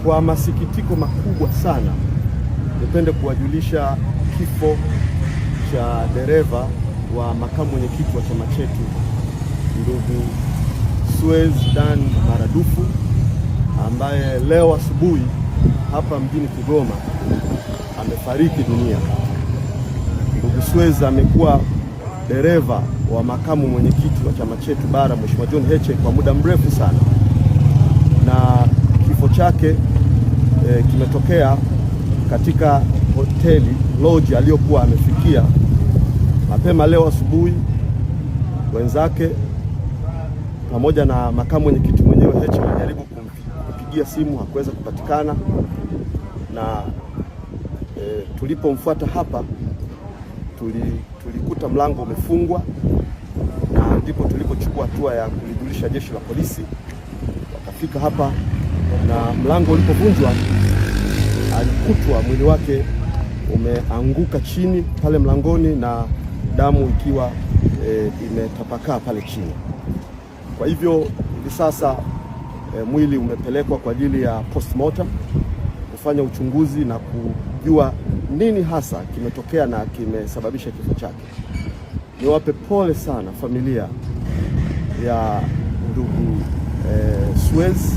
Kwa masikitiko makubwa sana, nipende kuwajulisha kifo cha dereva wa makamu mwenyekiti wa chama chetu ndugu Suez Dan Maradufu, ambaye leo asubuhi hapa mjini Kigoma amefariki dunia. Ndugu Suez amekuwa dereva wa makamu mwenyekiti wa chama chetu bara Mheshimiwa John Heche kwa muda mrefu sana, na kifo chake kimetokea katika hoteli lodge aliyokuwa amefikia mapema leo asubuhi. Wenzake pamoja na makamu mwenyekiti mwenyewe Heche walijaribu kumpigia simu, hakuweza kupatikana, na tulipomfuata hapa tulikuta mlango umefungwa, na ndipo tulipochukua hatua ya kulijulisha jeshi la polisi. Wakafika hapa na mlango ulipovunjwa, alikutwa mwili wake umeanguka chini pale mlangoni na damu ikiwa imetapakaa pale chini. Kwa hivyo hivi sasa mwili umepelekwa kwa ajili ya postmortem kufanya uchunguzi na kujua nini hasa kimetokea na kimesababisha kifo chake. Niwape pole sana familia ya ndugu Suez,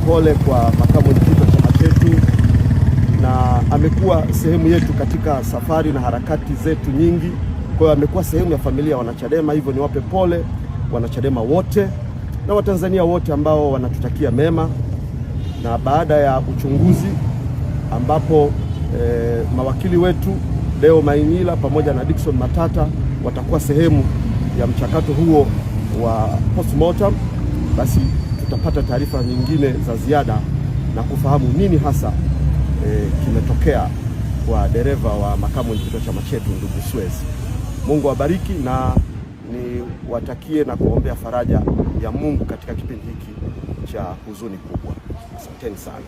pole kwa makamu mwenyekiti wa chama chetu, na amekuwa sehemu yetu katika safari na harakati zetu nyingi. Kwa hiyo amekuwa sehemu ya familia ya Wanachadema. Hivyo niwape pole Wanachadema wote na Watanzania wote ambao wanatutakia mema. Na baada ya uchunguzi ambapo mawakili wetu Deo Mainila pamoja na Dickson Matata watakuwa sehemu ya mchakato huo wa postmortem, basi tutapata taarifa nyingine za ziada na kufahamu nini hasa kimetokea kwa dereva wa makamu mwenyekiti wa chama chetu ndugu Suez. Mungu awabariki na niwatakie na kuombea faraja ya Mungu katika kipindi hiki cha huzuni kubwa. Asanteni sana.